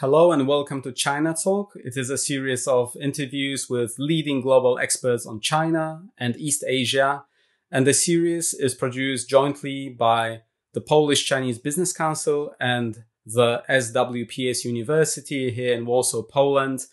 Hello and welcome to China Talk. It is a series of interviews with leading global experts on China and East Asia. And the series is produced jointly by the Polish-Chinese Business Council and the SWPS University here in Warsaw, Poland.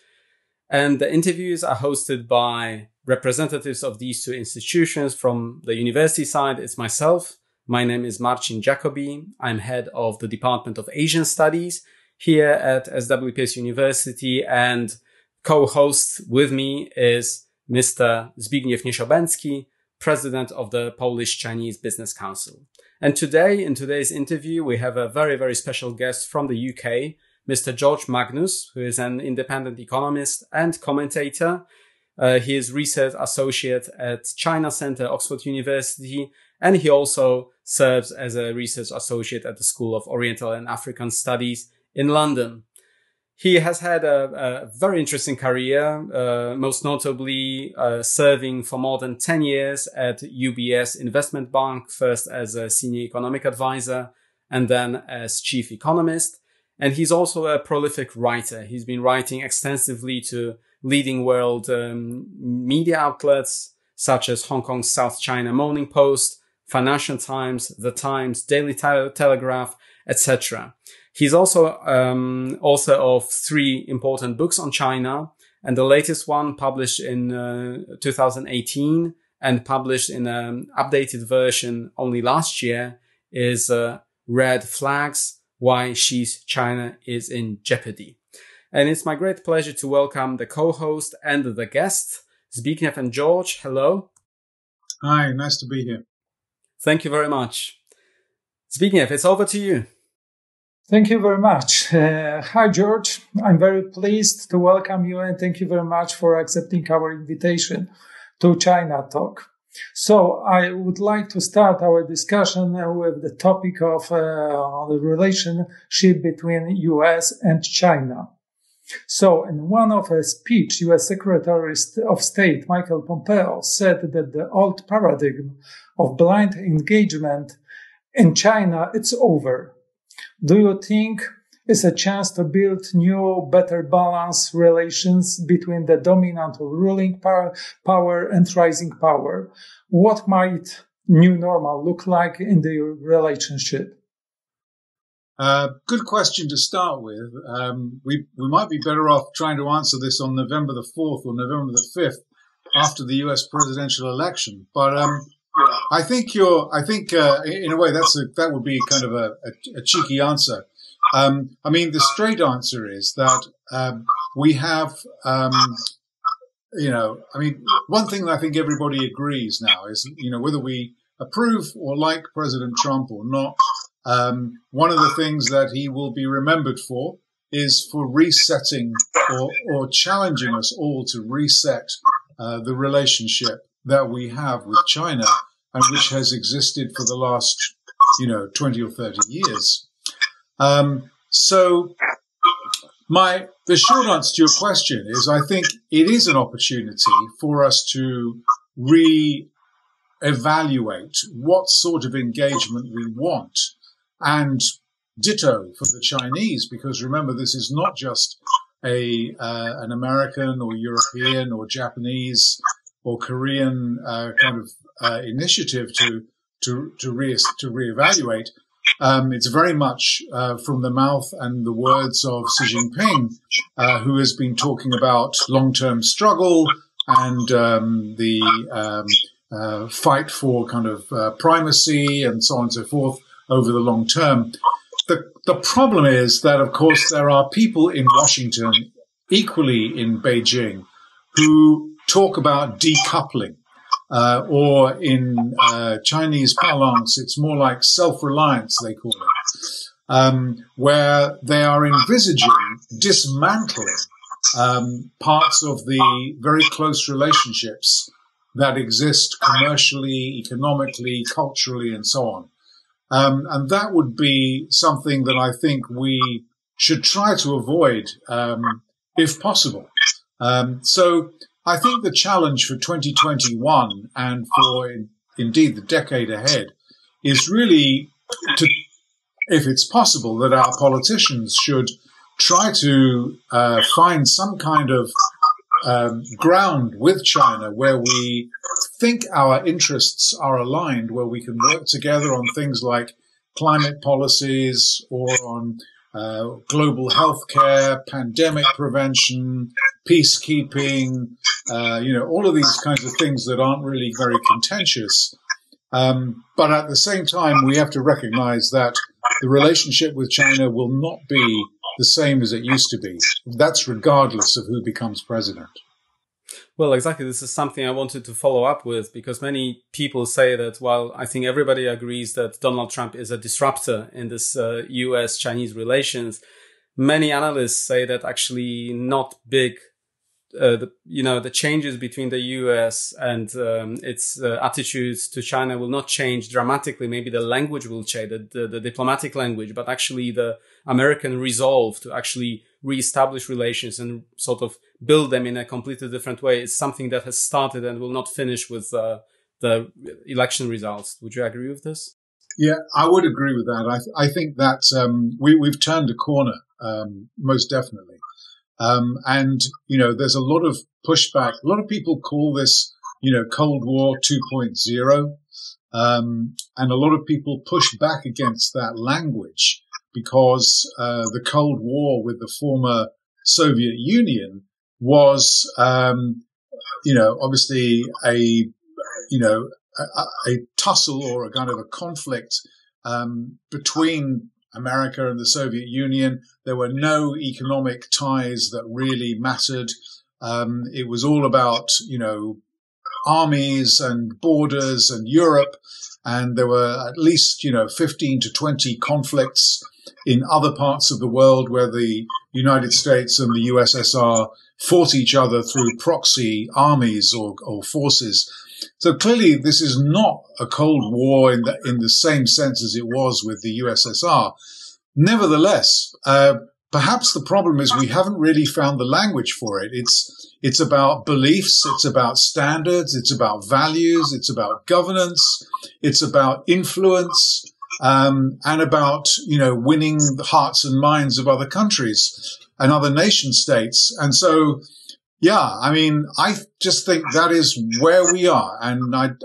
And the interviews are hosted by representatives of these two institutions. From the university side, it's myself. My name is Marcin Jacobi. I'm head of the Department of Asian Studies here at SWPS University, and co-host with me is Mr. Zbigniew Niesiobęcki, president of the Polish-Chinese Business Council. And today, in today's interview, we have a very, very special guest from the UK, Mr. George Magnus, who is an independent economist and commentator. He is research associate at China Center, Oxford University, and he also serves as a research associate at the School of Oriental and African Studies in London. He has had a very interesting career, most notably serving for more than 10 years at UBS Investment Bank, first as a senior economic advisor and then as chief economist. And he's also a prolific writer. He's been writing extensively to leading world media outlets such as Hong Kong's South China Morning Post, Financial Times, The Times, Daily Telegraph, etc. He's also author of 3 important books on China, and the latest one published in 2018 and published in an updated version only last year is Red Flags: Why Xi's China is in Jeopardy. And it's my great pleasure to welcome the co-host and the guest, Zbigniew and George. Hello. Hi, nice to be here. Thank you very much. Zbigniew, it's over to you. Thank you very much. Hi, George. I'm very pleased to welcome you and thank you very much for accepting our invitation to China Talk. So I would like to start our discussion with the topic of the relationship between US and China. So in one of a speech, US Secretary of State Michael Pompeo said that the old paradigm of blind engagement in China, it's over. Do you think it's a chance to build new, better balanced relations between the dominant or ruling power and rising power? What might new normal look like in the relationship? Good question to start with. We might be better off trying to answer this on November the 4th or November the 5th after the US presidential election. But I think in a way that would be kind of a cheeky answer. I mean, the straight answer is that we have, one thing that I think everybody agrees now is, whether we approve or like President Trump or not, one of the things that he will be remembered for is for resetting or challenging us all to reset the relationship that we have with China, and which has existed for the last, 20 or 30 years. So the short answer to your question is I think it is an opportunity for us to re-evaluate what sort of engagement we want, and ditto for the Chinese, because remember, this is not just an American or European or Japanese or Korean kind of initiative to reevaluate. It's very much from the mouth and the words of Xi Jinping, who has been talking about long-term struggle and the fight for kind of primacy and so on and so forth over the long term. The problem is that, of course, there are people in Washington, equally in Beijing, who talk about decoupling. Or in Chinese parlance, it's more like self-reliance, they call it, where they are envisaging dismantling parts of the very close relationships that exist commercially, economically, culturally, and so on. And that would be something that I think we should try to avoid, if possible. So I think the challenge for 2021 and for indeed the decade ahead is really to, if it's possible, that our politicians should try to find some kind of ground with China where we think our interests are aligned, where we can work together on things like climate policies or on global healthcare, pandemic prevention, peacekeeping, all of these kinds of things that aren't really very contentious. But at the same time, we have to recognize that the relationship with China will not be the same as it used to be. That's regardless of who becomes president. Well, exactly. This is something I wanted to follow up with, because many people say that while I think everybody agrees that Donald Trump is a disruptor in this US-Chinese relations, many analysts say that actually not big. The changes between the US and its attitudes to China will not change dramatically. Maybe the language will change, the diplomatic language, but actually the American resolve to actually reestablish relations and sort of build them in a completely different way is something that has started and will not finish with the election results. Would you agree with this? Yeah, I would agree with that. I think that we've turned a corner, most definitely. And there's a lot of pushback. A lot of people call this, Cold War 2.0. And a lot of people push back against that language because, the Cold War with the former Soviet Union was, obviously a tussle or a kind of a conflict, between America and the Soviet Union. There were no economic ties that really mattered. It was all about, armies and borders and Europe. And there were at least, 15 to 20 conflicts in other parts of the world where the United States and the USSR fought each other through proxy armies or forces. So clearly this is not a Cold War in the same sense as it was with the USSR. Nevertheless, perhaps the problem is we haven't really found the language for it. It's about beliefs. It's about standards. It's about values. It's about governance. It's about influence, and about, winning the hearts and minds of other countries and other nation states. And so, yeah, I just think that is where we are. And I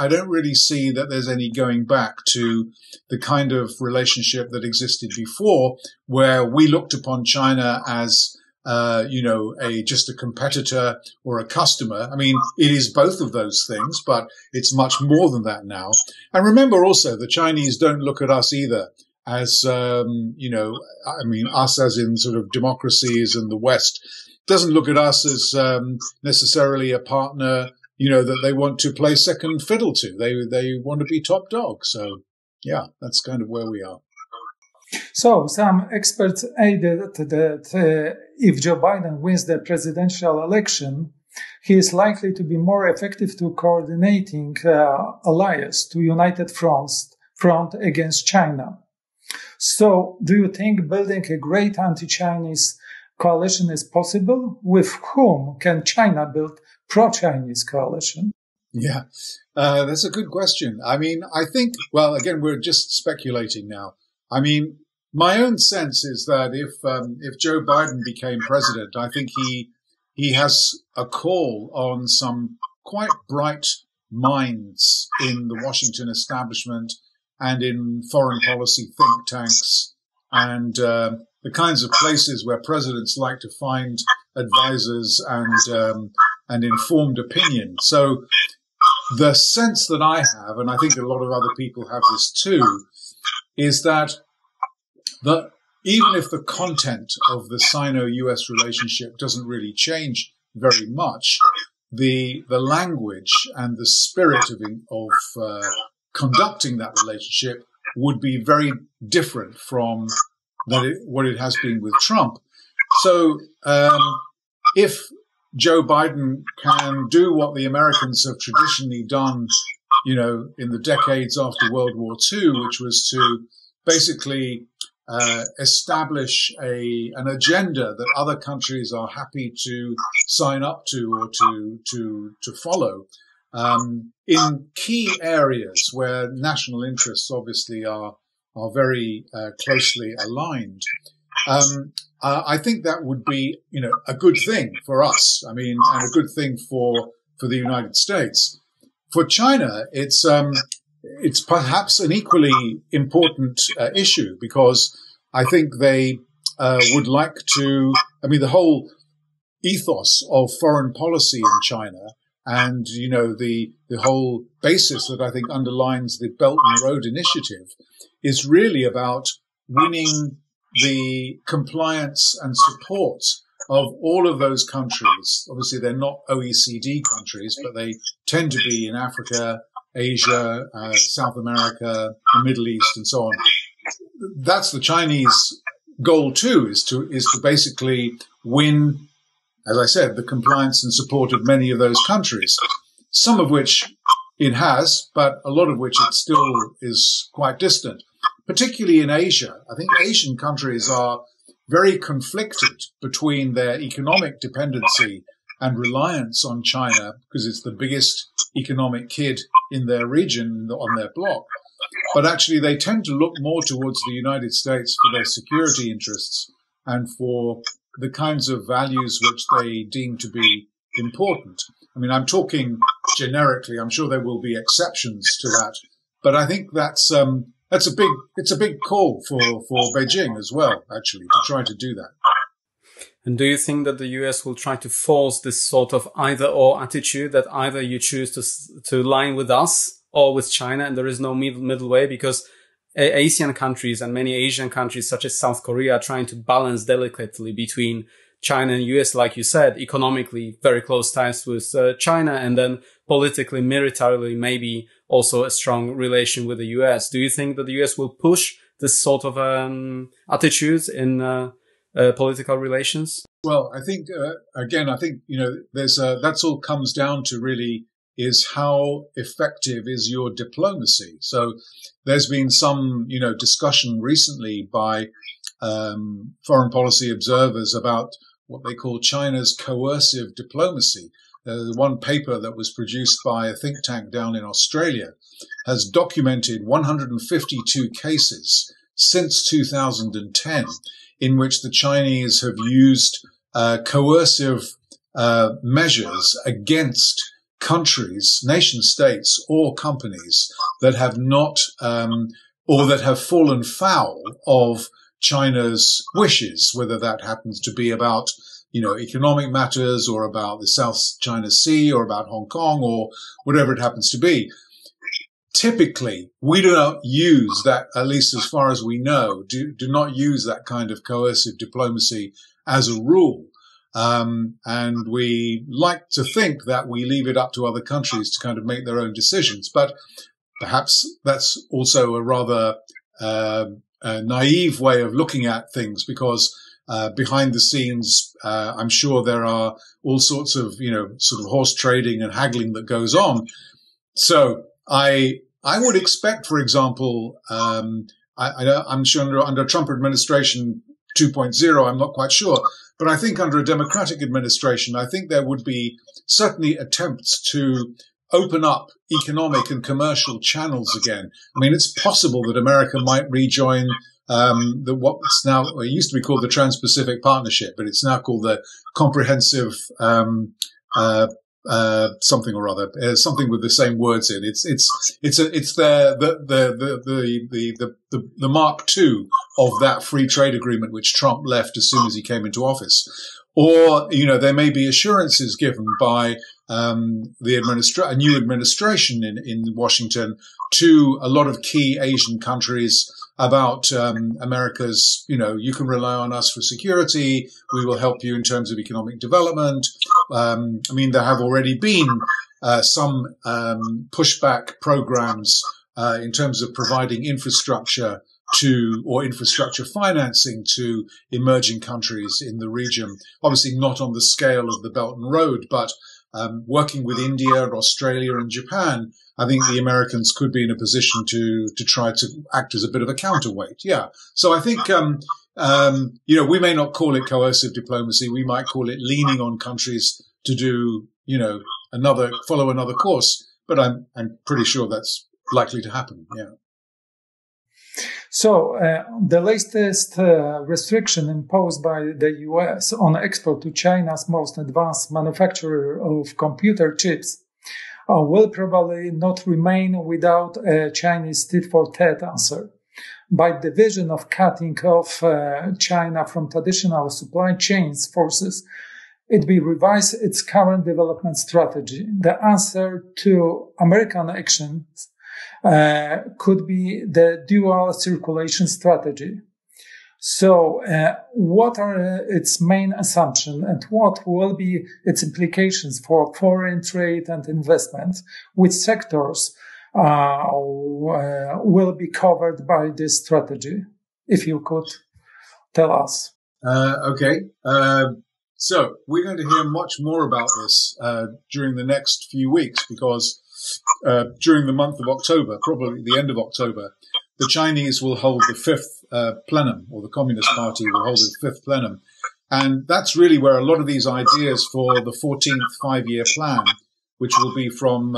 don't really see that there's any going back to the kind of relationship that existed before, where we looked upon China as, just a competitor or a customer. It is both of those things, but it's much more than that now. And remember also, the Chinese don't look at us either as, us as in sort of democracies in the West. Doesn't look at us as necessarily a partner, that they want to play second fiddle to. They want to be top dog. So, yeah, that's kind of where we are. So some experts added that if Joe Biden wins the presidential election, he is likely to be more effective to coordinating allies to united front against China. So do you think building a great anti-Chinese coalition is possible? With whom can China build pro-Chinese coalition? Yeah, that's a good question. I think, well, again, we're just speculating now. My own sense is that if Joe Biden became president, I think he has a call on some quite bright minds in the Washington establishment and in foreign policy think tanks and the kinds of places where presidents like to find advisors and informed opinion. So the sense that I have, and I think a lot of other people have this too, is that even if the content of the Sino-US relationship doesn't really change very much, the language and the spirit of conducting that relationship would be very different from what it has been with Trump. So if Joe Biden can do what the Americans have traditionally done, in the decades after World War II, which was to basically establish an agenda that other countries are happy to sign up to or to follow, in key areas where national interests obviously are very closely aligned. I think that would be, a good thing for us. I mean, and a good thing for the United States. For China, it's perhaps an equally important issue, because I think they would like to. I mean, the whole ethos of foreign policy in China, and the whole basis that I think underlines the Belt and Road Initiative, is really about winning the compliance and support of all of those countries. Obviously, they're not OECD countries, but they tend to be in Africa, Asia, South America, the Middle East, and so on. That's the Chinese goal too, is to basically win, as I said, the compliance and support of many of those countries, some of which it has, but a lot of which it still is quite distant. Particularly in Asia, I think Asian countries are very conflicted between their economic dependency and reliance on China, because it's the biggest economic kid in their region, on their bloc. But actually, they tend to look more towards the United States for their security interests and for the kinds of values which they deem to be important. I mean, I'm talking generically. I'm sure there will be exceptions to that, but I think it's a big call for Beijing as well, actually, to try to do that. And do you think that the US will try to force this sort of either-or attitude, that either you choose to line with us or with China, and there is no middle way? Because Asian countries and many Asian countries, such as South Korea, are trying to balance delicately between China and US, like you said, economically very close ties with China, and then politically, militarily, maybe also a strong relation with the US. Do you think that the US will push this sort of attitudes in political relations? Well, I think, that's all comes down to really is how effective is your diplomacy. So there's been some, discussion recently by foreign policy observers about what they call China's coercive diplomacy. The one paper that was produced by a think tank down in Australia has documented 152 cases since 2010 in which the Chinese have used coercive measures against countries, nation states, or companies that have not or that have fallen foul of China's wishes, whether that happens to be about economic matters or about the South China Sea or about Hong Kong or whatever it happens to be. Typically, we do not use that, at least as far as we know, do not use that kind of coercive diplomacy as a rule. And we like to think that we leave it up to other countries to kind of make their own decisions. But perhaps that's also a rather naive way of looking at things, because behind the scenes, I'm sure there are all sorts of, sort of horse trading and haggling that goes on. So I would expect, for example, I'm sure under Trump administration 2.0, I'm not quite sure, but I think under a Democratic administration, I think there would be certainly attempts to open up economic and commercial channels again. I mean, it's possible that America might rejoin what's now, it used to be called the Trans-Pacific Partnership, but it's now called the Comprehensive something or other, something with the same words in. It's the Mark II of that free trade agreement which Trump left as soon as he came into office. Or, there may be assurances given by a new administration in Washington to a lot of key Asian countries about America's, you can rely on us for security. We will help you in terms of economic development. There have already been some pushback programs in terms of providing infrastructure or infrastructure financing to emerging countries in the region. Obviously not on the scale of the Belt and Road, but working with India and Australia and Japan, I think the Americans could be in a position to try to act as a bit of a counterweight. Yeah. So I think, we may not call it coercive diplomacy. We might call it leaning on countries to do, follow another course. But I'm pretty sure that's likely to happen. Yeah. So the latest restriction imposed by the US on export to China's most advanced manufacturer of computer chips will probably not remain without a Chinese tit-for-tat answer. By the vision of cutting off China from traditional supply chains forces, it will revise its current development strategy. The answer to American actions could be the dual circulation strategy. So, what are its main assumptions and what will be its implications for foreign trade and investment? Which sectors will be covered by this strategy? If you could tell us. Okay. So we're going to hear much more about this during the next few weeks because during the month of October, probably the end of October, the Chinese will hold the fifth plenum, or the Communist Party will hold the fifth plenum. And that's really where a lot of these ideas for the 14th five-year plan, which will be from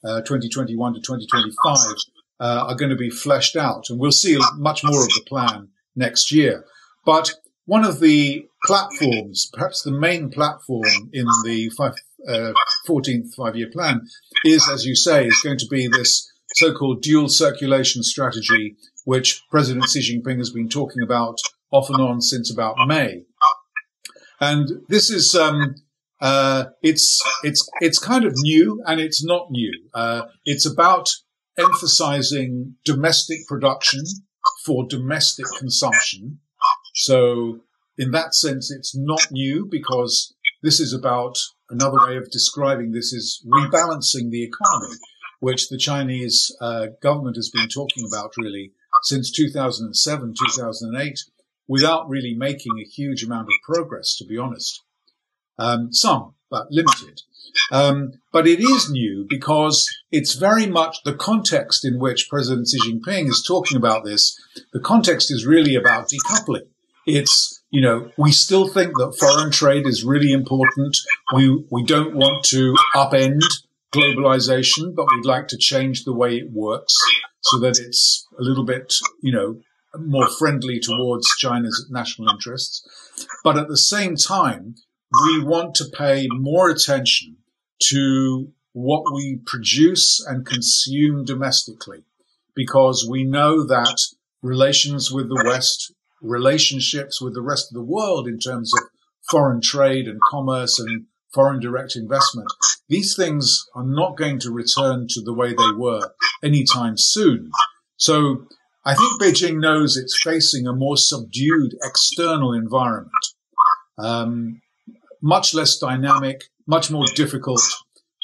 2021 to 2025, are going to be fleshed out. And we'll see much more of the plan next year. But one of the platforms, perhaps the main platform in the 14th five-year plan is, as you say, is going to be this so-called dual circulation strategy, which President Xi Jinping has been talking about off and on since about May. And this is, it's kind of new and it's not new. It's about emphasizing domestic production for domestic consumption. So in that sense, it's not new because this is about another way of describing this is rebalancing the economy, which the Chinese government has been talking about really since 2007, 2008, without really making a huge amount of progress, to be honest. Some, but limited. But it is new because it's very much the context in which President Xi Jinping is talking about this. The context is really about decoupling. It's, you know, we still think that foreign trade is really important. We don't want to upend globalization, but we'd like to change the way it works so that it's a little bit, you know, more friendly towards China's national interests. But at the same time, we want to pay more attention to what we produce and consume domestically, because we know that relations with the West, relationships with the rest of the world in terms of foreign trade and commerce and foreign direct investment, these things are not going to return to the way they were anytime soon. So I think Beijing knows it's facing a more subdued external environment, much less dynamic, much more difficult,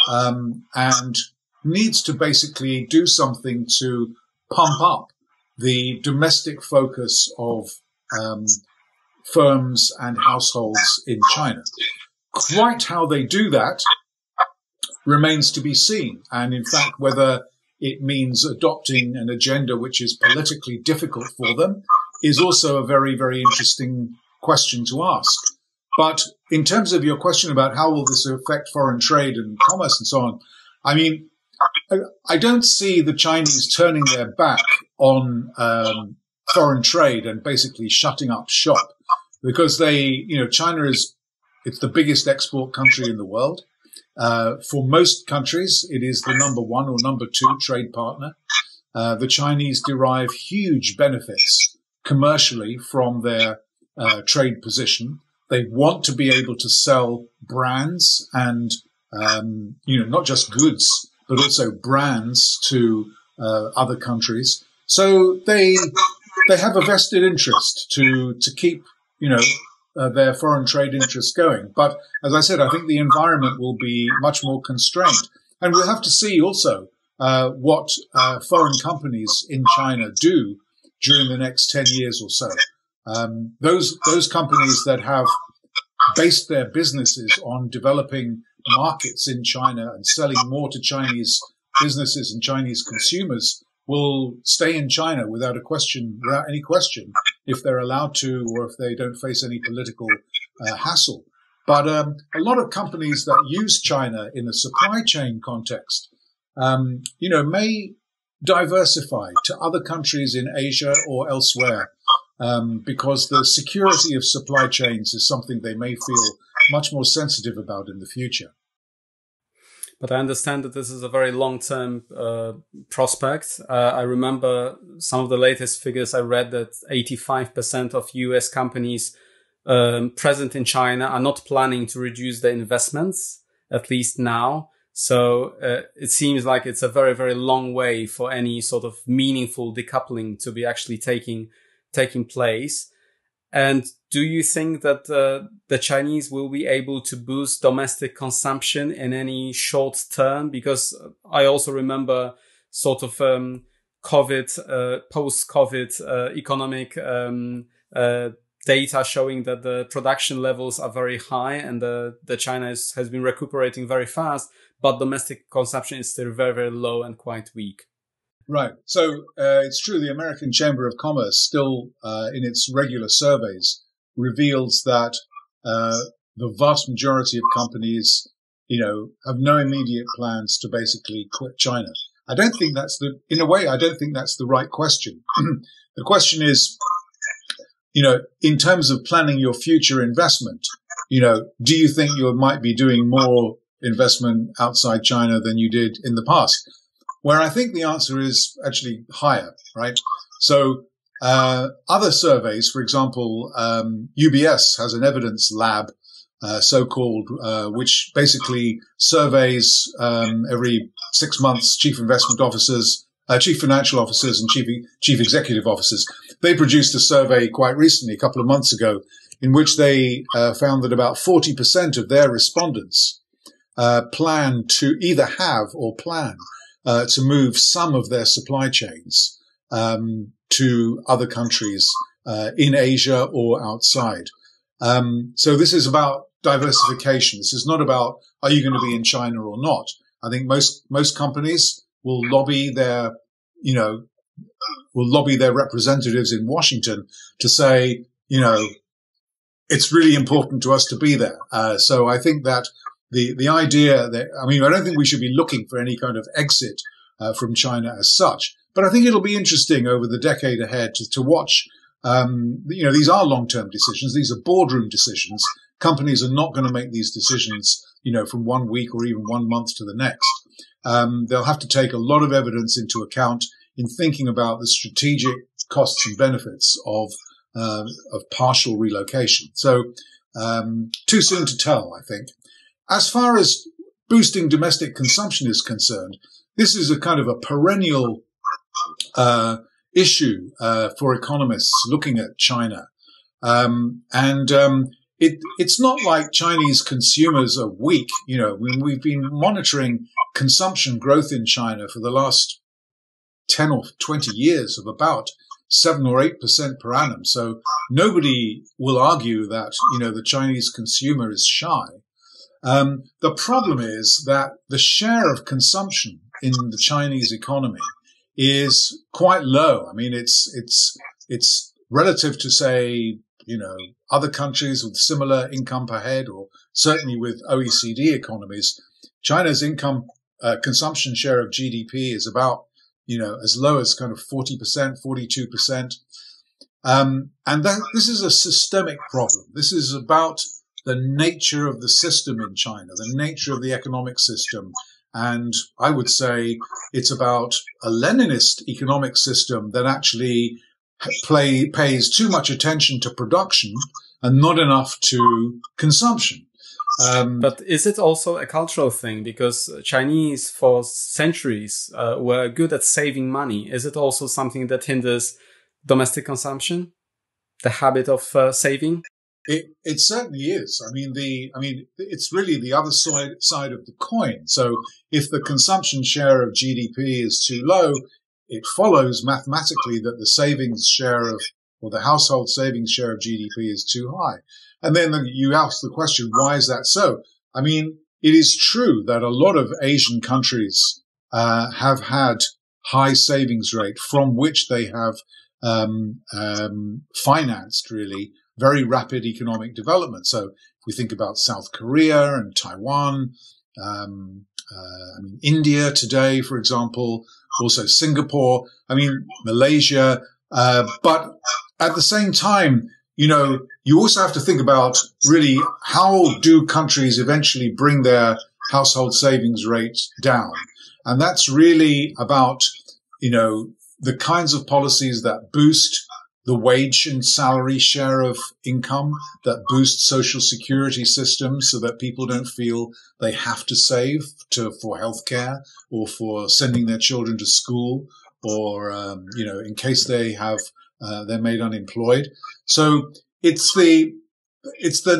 and needs to basically do something to pump up the domestic focus of firms and households in China. Quite how they do that remains to be seen. And in fact, whether it means adopting an agenda which is politically difficult for them is also a very, very interesting question to ask. But in terms of your question about how will this affect foreign trade and commerce and so on, I mean, I don't see the Chinese turning their back on foreign trade and basically shutting up shop, because China it's the biggest export country in the world. For most countries, it is the number one or number two trade partner. The Chinese derive huge benefits commercially from their trade position. They want to be able to sell brands and, not just goods, but also brands to other countries. So they have a vested interest to keep, their foreign trade interests going. But as I said, I think the environment will be much more constrained. And we'll have to see also what foreign companies in China do during the next 10 years or so. Those companies that have based their businesses on developing markets in China and selling more to Chinese businesses and Chinese consumers will stay in China without any question, if they're allowed to or if they don't face any political hassle. But a lot of companies that use China in a supply chain context, may diversify to other countries in Asia or elsewhere, because the security of supply chains is something they may feel much more sensitive about in the future. But I understand that this is a very long-term prospect. I remember some of the latest figures I read that 85% of US companies present in China are not planning to reduce their investments, at least now. So it seems like it's a very, very long way for any sort of meaningful decoupling to be actually taking place. And do you think that the Chinese will be able to boost domestic consumption in any short term? Because I also remember sort of COVID, post-COVID economic data showing that the production levels are very high and the China has been recuperating very fast, but domestic consumption is still very, very low and quite weak. Right. So it's true. The American Chamber of Commerce still, in its regular surveys, reveals that the vast majority of companies, have no immediate plans to basically quit China. I don't think that's the right question. The question is, in terms of planning your future investment, do you think you might be doing more investment outside China than you did in the past? Where I think the answer is actually higher, right? So other surveys, for example, UBS has an evidence lab, so-called, which basically surveys every 6 months chief financial officers and chief executive officers. They produced a survey quite recently, a couple of months ago, in which they found that about 40% of their respondents plan to either have or plan to move some of their supply chains to other countries in Asia or outside. So this is about diversification. This is not about, are you going to be in China or not? I think most companies will lobby their representatives in Washington to say, it's really important to us to be there. So I think that the idea that, I don't think we should be looking for any kind of exit from China as such, but I think it'll be interesting over the decade ahead to watch. These are long-term decisions. These are boardroom decisions. Companies are not going to make these decisions, from 1 week or even 1 month to the next. They'll have to take a lot of evidence into account in thinking about the strategic costs and benefits of partial relocation. So, too soon to tell, I think. As far as boosting domestic consumption is concerned, this is a kind of a perennial issue for economists looking at China. It's not like Chinese consumers are weak. We've been monitoring consumption growth in China for the last 10 or 20 years of about 7 or 8% per annum. So nobody will argue that, the Chinese consumer is shy. The problem is that the share of consumption in the Chinese economy is quite low. It's relative to, say, other countries with similar income per head, or certainly with OECD economies. China's income consumption share of GDP is about, as low as kind of 40%, 42%. This is a systemic problem. This is about the nature of the system in China, the nature of the economic system. And I would say it's about a Leninist economic system that actually pays too much attention to production and not enough to consumption. But is it also a cultural thing? Because Chinese for centuries were good at saving money. Is it also something that hinders domestic consumption? The habit of saving? It certainly is. It's really the other side of the coin. So if the consumption share of GDP is too low, it follows mathematically that the savings share or the household savings share of GDP is too high. And then you ask the question, why is that so? It is true that a lot of Asian countries have had high savings rate from which they have financed really very rapid economic development. So if we think about South Korea and Taiwan, India today, for example, also Singapore, Malaysia. But at the same time, you also have to think about really how do countries eventually bring their household savings rates down? And that's really about, the kinds of policies that boost the wage and salary share of income, that boost social security systems so that people don't feel they have to save for healthcare or for sending their children to school or, in case they're made unemployed. So it's the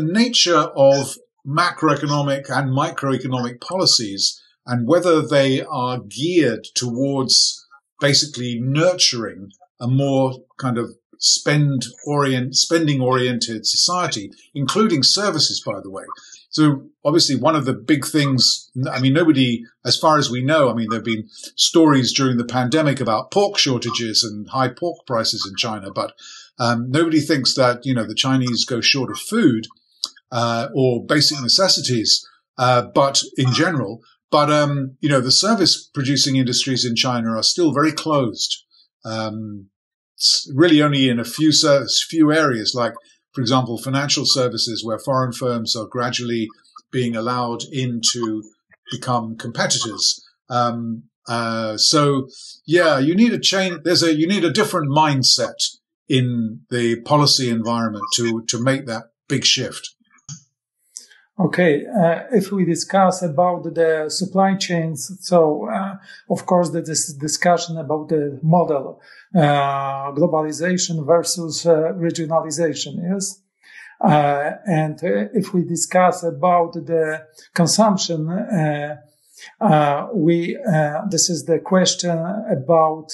nature of macroeconomic and microeconomic policies and whether they are geared towards basically nurturing a more kind of spending-oriented society, including services, by the way. So obviously one of the big things, nobody, as far as we know, there have been stories during the pandemic about pork shortages and high pork prices in China, but nobody thinks that, the Chinese go short of food or basic necessities, but in general. But, the service producing industries in China are still very closed. It's really only in a few areas, like, for example, financial services, where foreign firms are gradually being allowed in to become competitors. You need a change. You need a different mindset in the policy environment to make that big shift. Okay, if we discuss about the supply chains, so of course there is discussion about the model, globalization versus regionalization, yes? And if we discuss about the consumption, this is the question about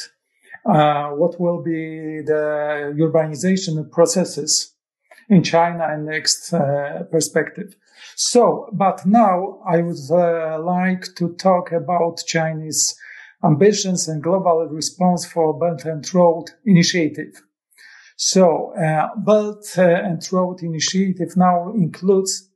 what will be the urbanization processes in China in next perspective. So, but now I would like to talk about Chinese ambitions and global response for Belt and Road Initiative. So, Belt and Road Initiative now includes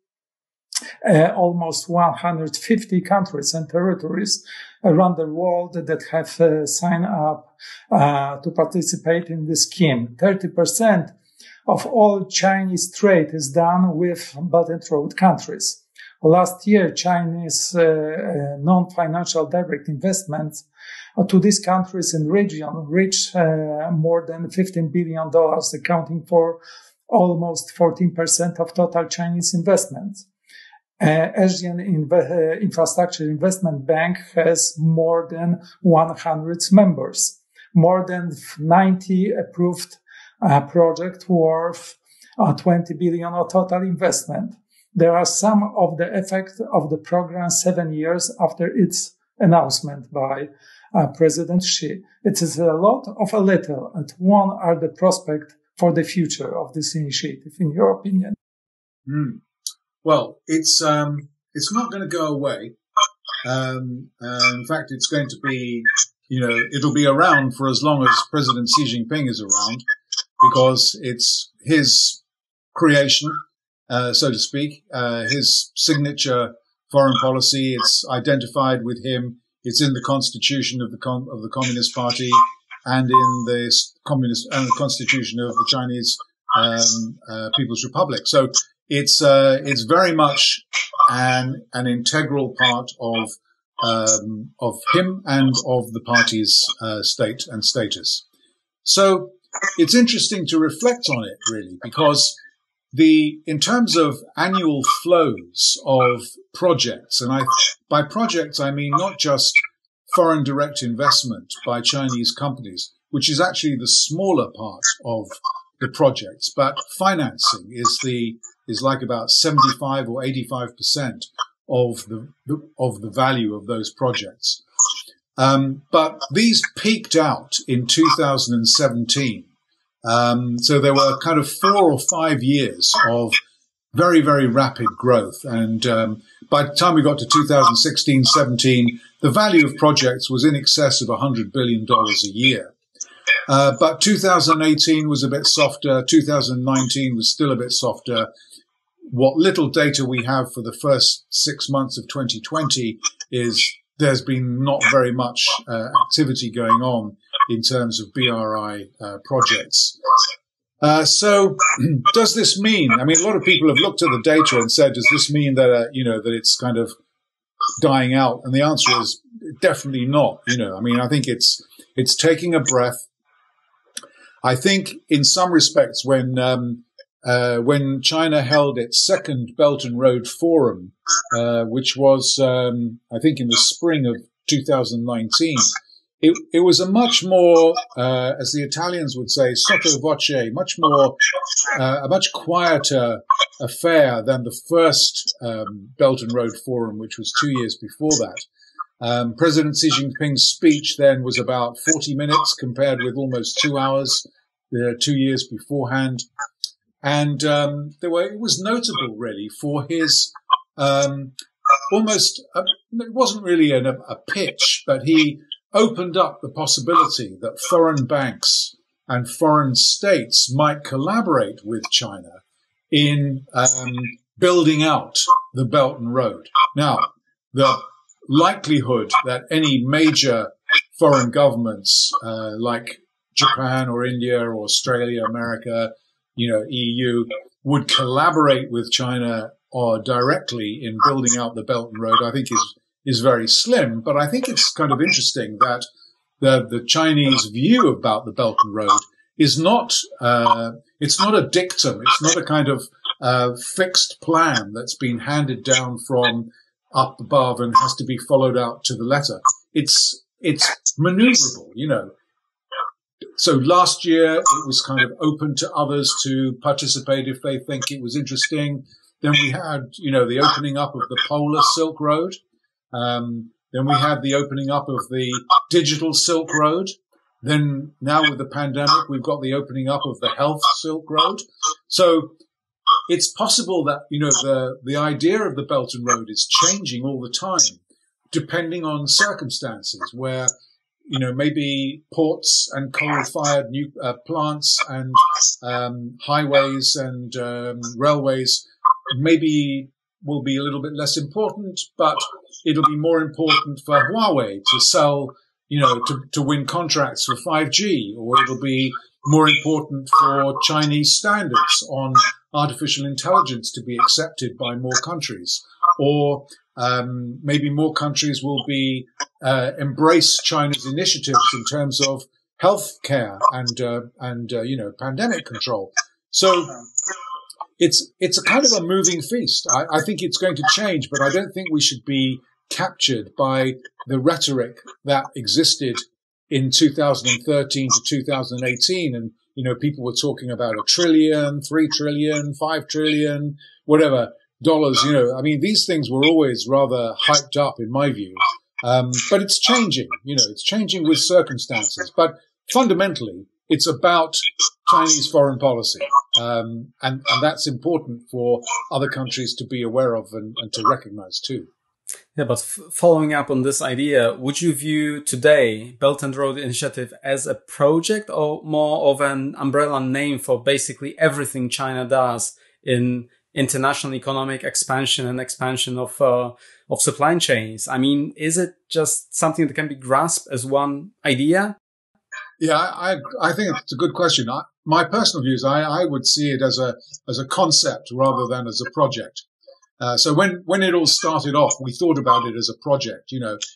almost 150 countries and territories around the world that have signed up to participate in this scheme. 30% of all Chinese trade is done with Belt and Road countries. Last year, Chinese non-financial direct investments to these countries and region reached more than $15 billion, accounting for almost 14% of total Chinese investments. Asian Infrastructure Investment Bank has more than 100 members, more than 90 approved project worth 20 billion of total investment. There are some of the effects of the program 7 years after its announcement by President Xi. It is a lot of a little. And what are the prospects for the future of this initiative, in your opinion? Well, it's not going to go away. In fact, it's going to be, it'll be around for as long as President Xi Jinping is around, because it's his creation, so to speak, his signature foreign policy. It's identified with him. It's in the constitution of the Communist Party and in the constitution of the Chinese People's Republic. So it's very much an integral part of him and of the party's state and status. So it's interesting to reflect on it, really, because in terms of annual flows of projects, and by projects I mean not just foreign direct investment by Chinese companies, which is actually the smaller part of the projects, but financing is like about 75 or 85% of the value of those projects. But these peaked out in 2017. So there were kind of 4 or 5 years of very, very rapid growth. And by the time we got to 2016, 17, the value of projects was in excess of $100 billion a year. But 2018 was a bit softer. 2019 was still a bit softer. What little data we have for the first 6 months of 2020 is there's been not very much activity going on in terms of BRI projects. So does this mean, I mean, a lot of people have looked at the data and said, does this mean that, that it's kind of dying out? And the answer is definitely not. I mean, I think it's taking a breath. I think in some respects when China held its second Belt and Road Forum, which was, I think in the spring of 2019, it was a much more, as the Italians would say, sotto voce, much more, a much quieter affair than the first Belt and Road Forum, which was 2 years before that. President Xi Jinping's speech then was about 40 minutes compared with almost 2 hours 2 years beforehand. And it was notable, really, for his almost, it wasn't really a pitch, but he opened up the possibility that foreign banks and foreign states might collaborate with China in building out the Belt and Road. Now, the likelihood that any major foreign governments like Japan or India or Australia, America, EU, would collaborate with China or directly in building out the Belt and Road, I think is very slim. But I think it's kind of interesting that the Chinese view about the Belt and Road is not, it's not a dictum. It's not a kind of fixed plan that's been handed down from up above and has to be followed out to the letter. It's maneuverable, So last year it was kind of open to others to participate if they think it was interesting. Then we had, the opening up of the Polar Silk Road. Then we had the opening up of the Digital Silk Road. Then now with the pandemic, we've got the opening up of the Health Silk Road. So it's possible that, the idea of the Belt and Road is changing all the time, depending on circumstances where, maybe ports and coal-fired new plants and highways and railways maybe will be a little bit less important, but it'll be more important for Huawei to sell, to win contracts for 5G, or it'll be more important for Chinese standards on artificial intelligence to be accepted by more countries, or maybe more countries will be embrace China's initiatives in terms of healthcare and pandemic control. So it's a kind of a moving feast. I think it's going to change, but I don't think we should be captured by the rhetoric that existed in 2013 to 2018. And, people were talking about $1 trillion, $3 trillion, $5 trillion, whatever dollars, I mean, these things were always rather hyped up in my view. But it's changing, it's changing with circumstances. But fundamentally, it's about Chinese foreign policy. And that's important for other countries to be aware of and to recognize too. Yeah, but following up on this idea, would you view today Belt and Road Initiative as a project or more of an umbrella name for basically everything China does in international economic expansion and expansion of supply chains? I mean, is it just something that can be grasped as one idea? Yeah, I think it's a good question. My personal views, I would see it as a concept rather than as a project. So when it all started off, we thought about it as a project.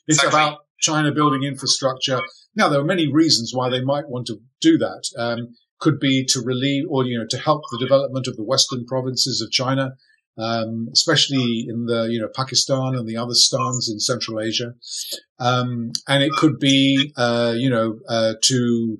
It's about China building infrastructure. Now, there are many reasons why they might want to do that. Could be to relieve or, to help the development of the western provinces of China, especially in the, Pakistan and the other stans in Central Asia. And it could be, to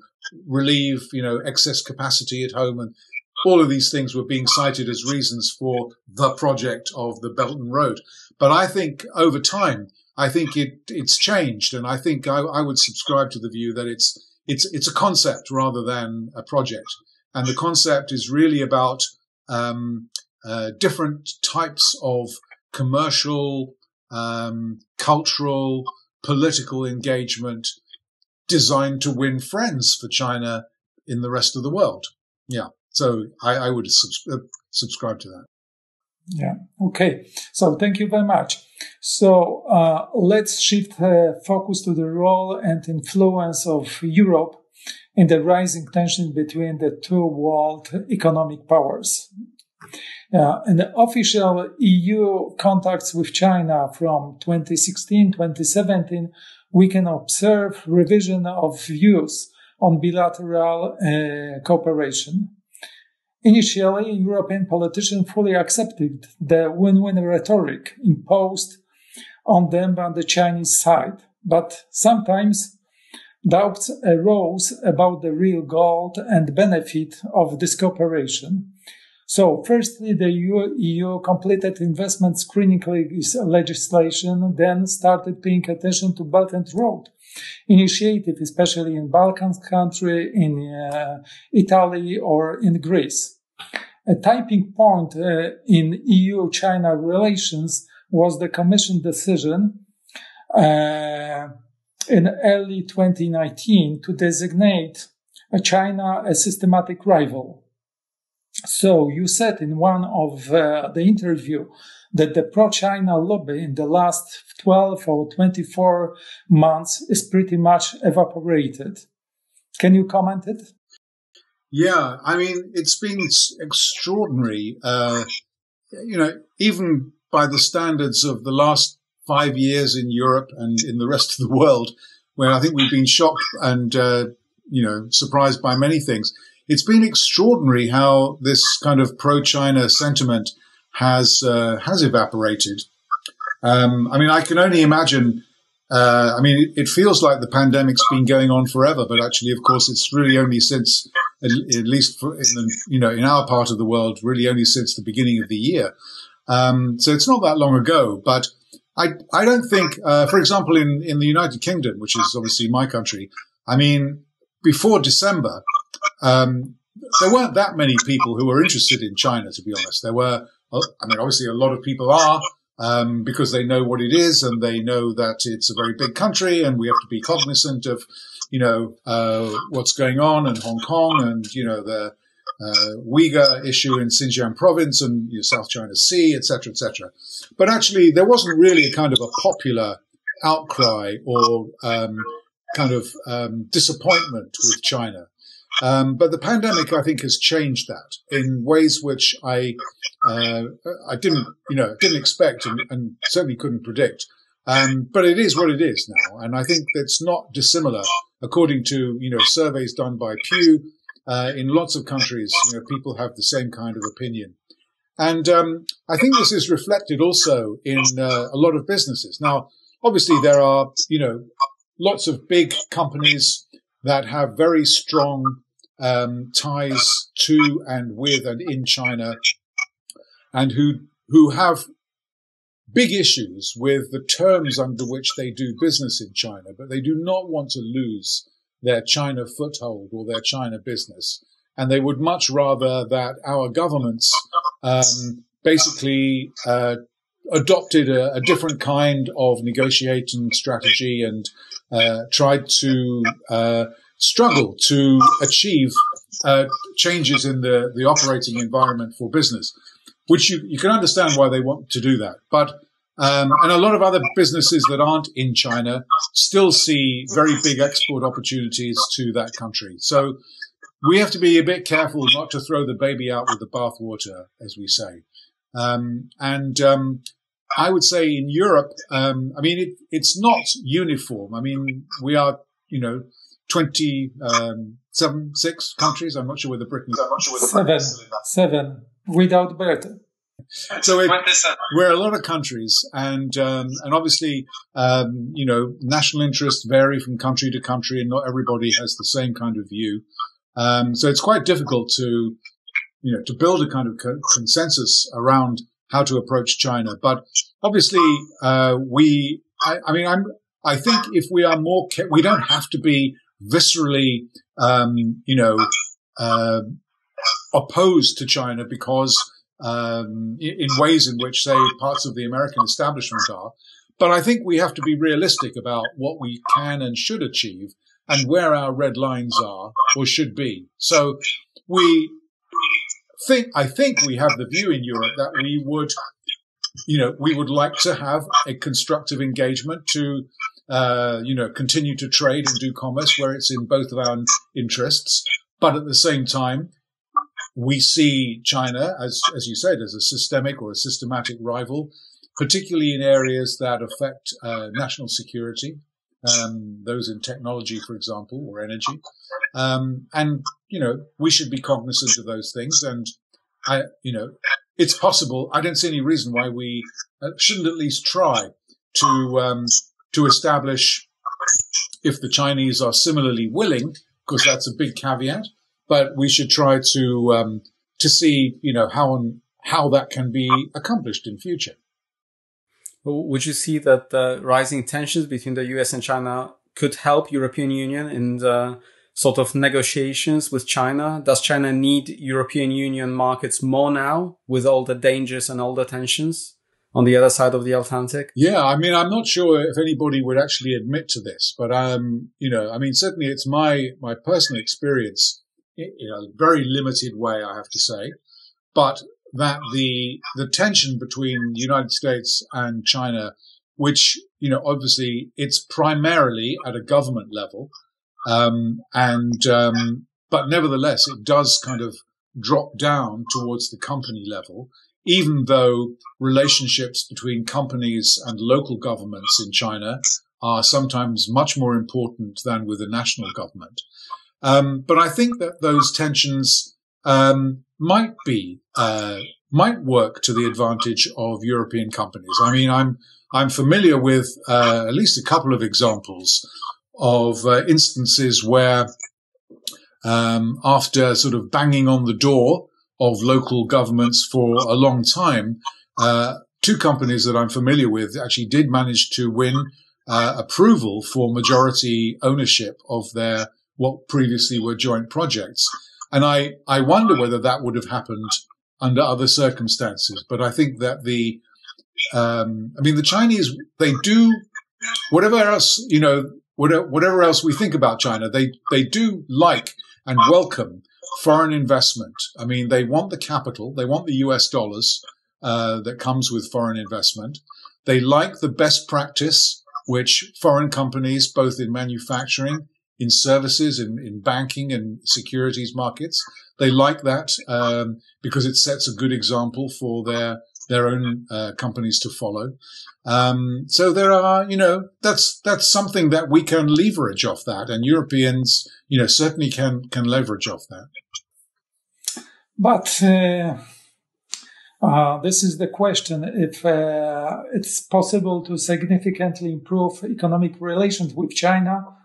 relieve, excess capacity at home. And all of these things were being cited as reasons for the project of the Belt and Road. But I think over time, it's changed. And I think I would subscribe to the view that it's a concept rather than a project. And the concept is really about different types of commercial, cultural, political engagement designed to win friends for China in the rest of the world. Yeah. So I would subscribe to that. Yeah. Okay. So thank you very much. So let's shift focus to the role and influence of Europe in the rising tension between the two world economic powers. In the official EU contacts with China from 2016-2017, we can observe revision of views on bilateral cooperation. Initially, European politicians fully accepted the win-win rhetoric imposed on them by the Chinese side, but sometimes doubts arose about the real goal and benefit of this cooperation. So, firstly, the EU completed investment screening legislation, then started paying attention to Belt and Road initiative, especially in Balkan country, in Italy, or in Greece. A tipping point in EU-China relations was the Commission decision in early 2019 to designate China a systematic rival. So you said in one of the interview that the pro-China lobby in the last 12 or 24 months is pretty much evaporated. Can you comment it? Yeah, I mean, it's been extraordinary. Even by the standards of the last 5 years in Europe and in the rest of the world, where I think we've been shocked and, surprised by many things. It's been extraordinary how this kind of pro-China sentiment has evaporated. I can only imagine. It feels like the pandemic's been going on forever, but actually, of course, it's really only since, at least in our part of the world, really only since the beginning of the year. So it's not that long ago. But I don't think, for example, in the United Kingdom, which is obviously my country, before December, there weren't that many people who were interested in China, to be honest. There were, obviously a lot of people are, because they know what it is and they know that it's a very big country and we have to be cognizant of, what's going on in Hong Kong and, the Uyghur issue in Xinjiang province and South China Sea, etc., etc. But actually, there wasn't really a kind of a popular outcry or disappointment with China. But the pandemic, I think, has changed that in ways which I didn't expect and certainly couldn't predict. But it is what it is now, and I think that's not dissimilar, according to surveys done by Pew. In lots of countries, people have the same kind of opinion, and I think this is reflected also in a lot of businesses. Now, obviously, there are lots of big companies that have very strong ties to and with and in China, and who have big issues with the terms under which they do business in China, but they do not want to lose their China foothold or their China business. And they would much rather that our governments basically adopted a different kind of negotiating strategy and tried to struggle to achieve changes in the operating environment for business, which you can understand why they want to do that. But and a lot of other businesses that aren't in China still see very big export opportunities to that country. So we have to be a bit careful not to throw the baby out with the bathwater, as we say. I would say in Europe, it's not uniform. We are, 6 countries. I'm not sure whether Britain is. Seven, without Britain. So we're a lot of countries, and obviously, national interests vary from country to country, and not everybody has the same kind of view. So it's quite difficult to build a kind of consensus around how to approach China. But obviously, I think if we are more, we don't have to be viscerally, opposed to China because, in ways in which, say, parts of the American establishment are. But I think we have to be realistic about what we can and should achieve and where our red lines are or should be. So I think we have the view in Europe that we would like to have a constructive engagement to, continue to trade and do commerce where it's in both of our interests. But at the same time, we see China, as you said, as a systemic or a systematic rival, particularly in areas that affect national security, those in technology, for example, or energy. And we should be cognizant of those things. And it's possible. I don't see any reason why we shouldn't at least try to establish, if the Chinese are similarly willing, because that's a big caveat, but we should try to see, how that can be accomplished in future. Would you see that the rising tensions between the US and China could help European Union in the sort of negotiations with China? Does China need European Union markets more now with all the dangers and all the tensions on the other side of the Atlantic? Yeah, I mean, I'm not sure if anybody would actually admit to this, but certainly it's my personal experience in a very limited way, I have to say, but that the tension between the United States and China, which, obviously it's primarily at a government level, but nevertheless, it does kind of drop down towards the company level, even though relationships between companies and local governments in China are sometimes much more important than with the national government. But I think that those tensions might work to the advantage of European companies. I mean, I'm familiar with at least a couple of examples of instances where, after sort of banging on the door of local governments for a long time, two companies that I'm familiar with actually did manage to win approval for majority ownership of their what previously were joint projects. And I wonder whether that would have happened under other circumstances. But I think that the Chinese, they do whatever else, whatever else we think about China, they do like and welcome foreign investment. I mean, they want the capital, they want the US dollars that comes with foreign investment. They like the best practice, which foreign companies, both in manufacturing, in services, in banking and securities markets, they like that because it sets a good example for their own companies to follow. So there are, that's something that we can leverage off that, and Europeans, certainly can leverage off that. But this is the question: if it's possible to significantly improve economic relations with China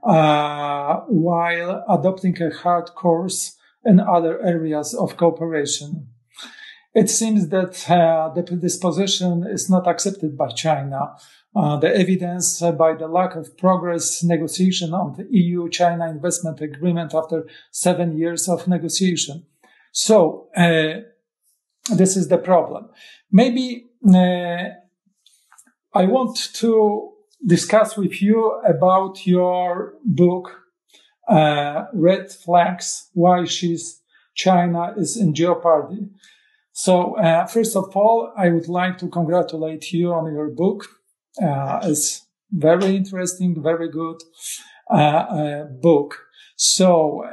while adopting a hard course in other areas of cooperation. It seems that this position is not accepted by China. The evidence by the lack of progress negotiation on the EU-China investment agreement after 7 years of negotiation. So, this is the problem. Maybe I want to discuss with you about your book, Red Flags, Why China is in Jeopardy. So, first of all, I would like to congratulate you on your book. It's very interesting, very good book. So,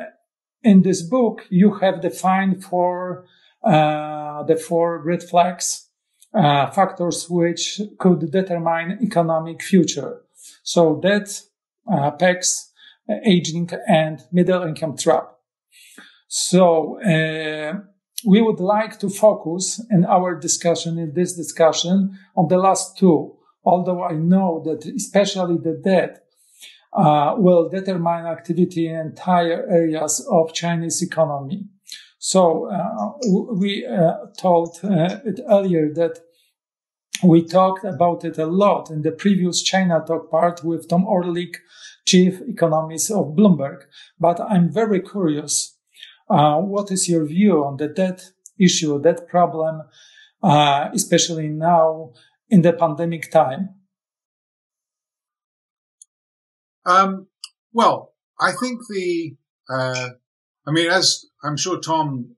in this book, you have defined the 4 red flags, factors which could determine economic future. So, debt, PECs, aging, and middle income trap. So, we would like to focus in this discussion on the last 2, although I know that especially the debt will determine activity in entire areas of Chinese economy. So we told it earlier that we talked about it a lot in the previous China Talk part with Tom Orlik, chief economist of Bloomberg. But I'm very curious. What is your view on the debt issue, debt problem, especially now in the pandemic time? Well, I think as I'm sure Tom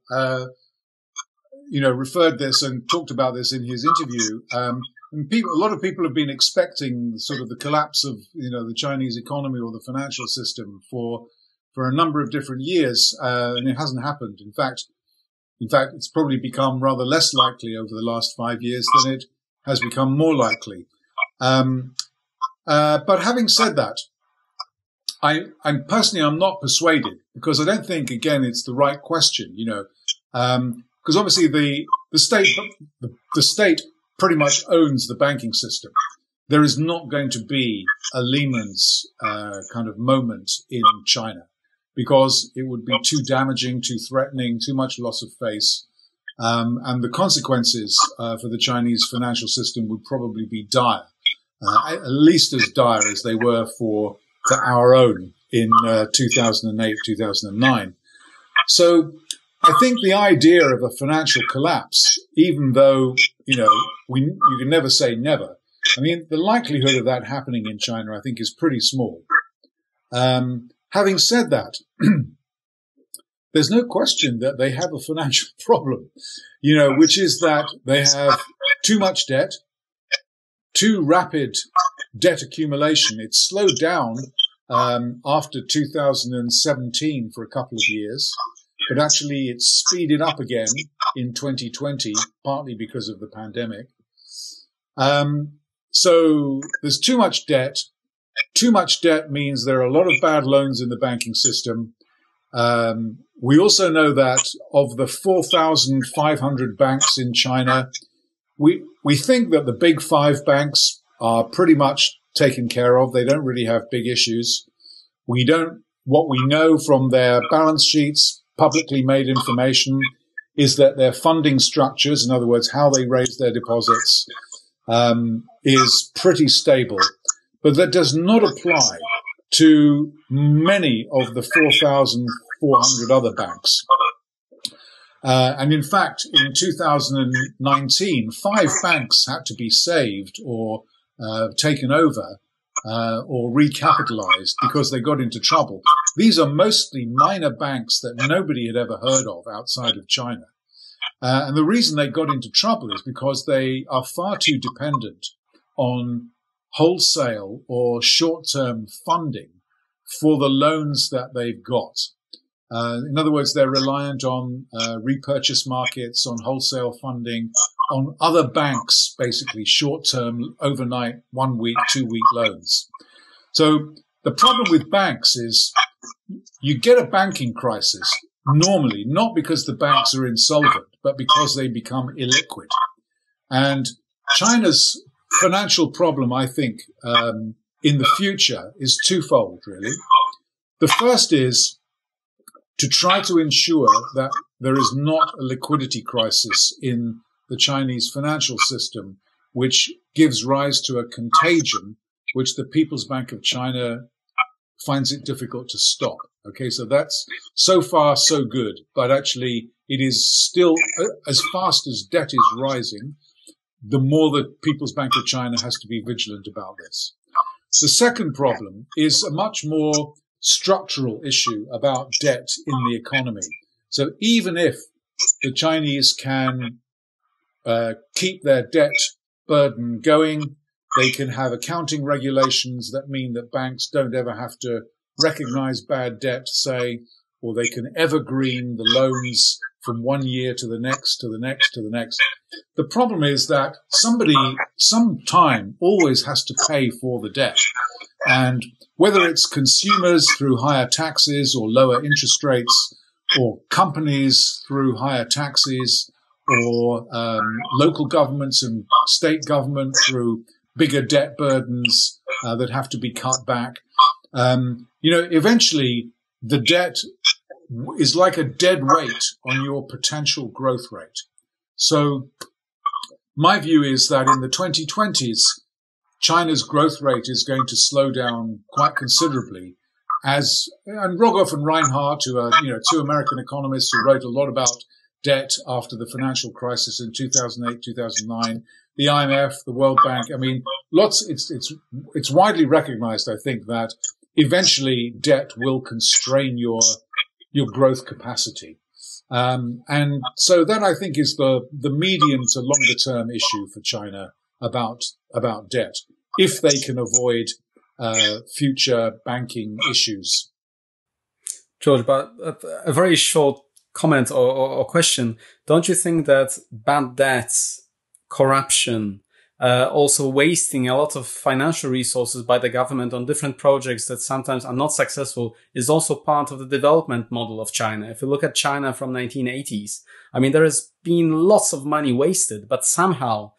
referred this and talked about this in his interview. And a lot of people have been expecting sort of the collapse of, the Chinese economy or the financial system for a number of different years, and it hasn't happened. In fact, it's probably become rather less likely over the last 5 years than it has become more likely. But having said that, I'm not persuaded, because I don't think, again, it's the right question, because obviously the state pretty much owns the banking system. There is not going to be a Lehman's kind of moment in China, because it would be too damaging, too threatening, too much loss of face. And the consequences for the Chinese financial system would probably be dire, at least as dire as they were for our own in 2008, 2009. So I think the idea of a financial collapse, even though, you can never say never. I mean, the likelihood of that happening in China, I think, is pretty small. Having said that, there's no question that they have a financial problem, which is that they have too much debt, too rapid debt accumulation. It slowed down after 2017 for a couple of years, but actually it's speeded up again in 2020, partly because of the pandemic. So there's too much debt. Too much debt means there are a lot of bad loans in the banking system. We also know that of the 4,500 banks in China, we think that the big five banks are pretty much taken care of. They don't really have big issues. What we know from their balance sheets, publicly made information, is that their funding structures, in other words, how they raise their deposits, is pretty stable. But that does not apply to many of the 4,400 other banks. And in fact, in 2019, 5 banks had to be saved or taken over or recapitalized because they got into trouble. These are mostly minor banks that nobody had ever heard of outside of China. And the reason they got into trouble is because they are far too dependent on wholesale or short-term funding for the loans that they've got. In other words, they're reliant on repurchase markets, on wholesale funding, on other banks, basically short-term, overnight, 1 week, 2 week loans. So the problem with banks is you get a banking crisis normally, not because the banks are insolvent, but because they become illiquid. And China's financial problem, I think, in the future is twofold, really. The first is to try to ensure that there is not a liquidity crisis in the Chinese financial system, which gives rise to a contagion which the People's Bank of China finds it difficult to stop. Okay, so that's so far so good, but actually it is still, as fast as debt is rising, the more the People's Bank of China has to be vigilant about this. The second problem is a much more structural issue about debt in the economy. So even if the Chinese can keep their debt burden going, they can have accounting regulations that mean that banks don't ever have to recognize bad debt, say, or they can evergreen the loans from 1 year to the next, to the next, to the next. The problem is that somebody, sometime, always has to pay for the debt. And whether it's consumers through higher taxes or lower interest rates, or companies through higher taxes, or local governments and state government through bigger debt burdens that have to be cut back, eventually the debt is like a dead weight on your potential growth rate. So my view is that in the 2020s, China's growth rate is going to slow down quite considerably. And Rogoff and Reinhardt, who are, two American economists who wrote a lot about debt after the financial crisis in 2008, 2009, the IMF, the World Bank. I mean, it's widely recognized, I think, that eventually debt will constrain your growth capacity. And so that I think is the medium to longer term issue for China about debt, if they can avoid future banking issues. George, but a very short comment or question. Don't you think that bad debts, corruption, also wasting a lot of financial resources by the government on different projects that sometimes are not successful is also part of the development model of China? If you look at China from 1980s, I mean, there has been lots of money wasted, but somehow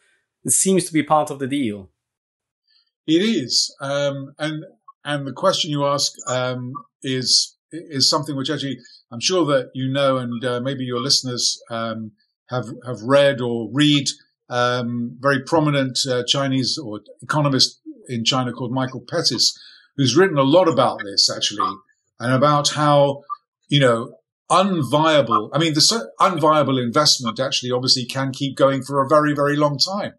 it seems to be part of the deal. It is. And the question you ask, is something which actually I'm sure that you know, and maybe your listeners, have read or read. Very prominent Chinese or economist in China called Michael Pettis, who's written a lot about this actually, and about how, unviable. I mean, the unviable investment actually obviously can keep going for a very, very long time.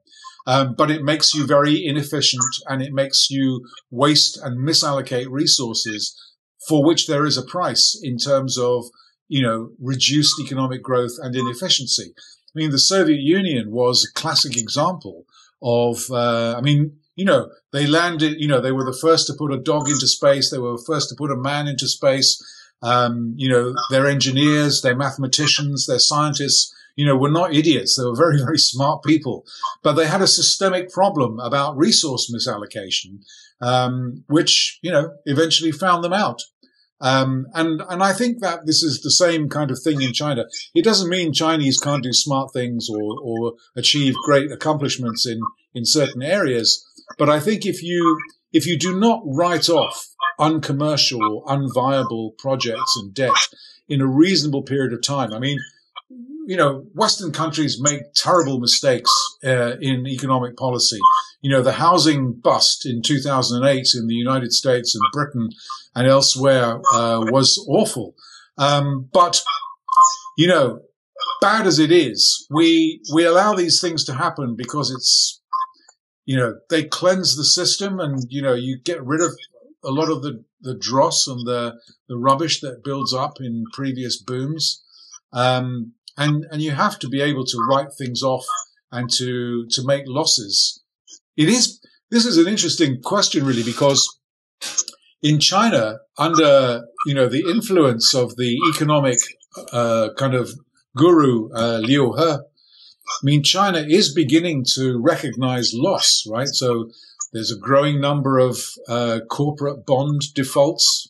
But it makes you very inefficient, and it makes you waste and misallocate resources for which there is a price in terms of, reduced economic growth and inefficiency. I mean, the Soviet Union was a classic example of, they landed, they were the first to put a dog into space. They were the first to put a man into space. Their engineers, their mathematicians, their scientists, were not idiots. They were very, very smart people, but they had a systemic problem about resource misallocation, which, eventually found them out. And I think that this is the same kind of thing in China. It doesn't mean Chinese can't do smart things or achieve great accomplishments in certain areas. But I think if you do not write off uncommercial or unviable projects and debt in a reasonable period of time, I mean, Western countries make terrible mistakes in economic policy. The housing bust in 2008 in the United States and Britain and elsewhere was awful. But bad as it is, we allow these things to happen because it's, they cleanse the system, and you get rid of a lot of the dross and the rubbish that builds up in previous booms. And you have to be able to write things off and to make losses. This is an interesting question, really, because in China, under, the influence of the economic, kind of guru, Liu He, I mean, China is beginning to recognize loss, right? So there's a growing number of, corporate bond defaults,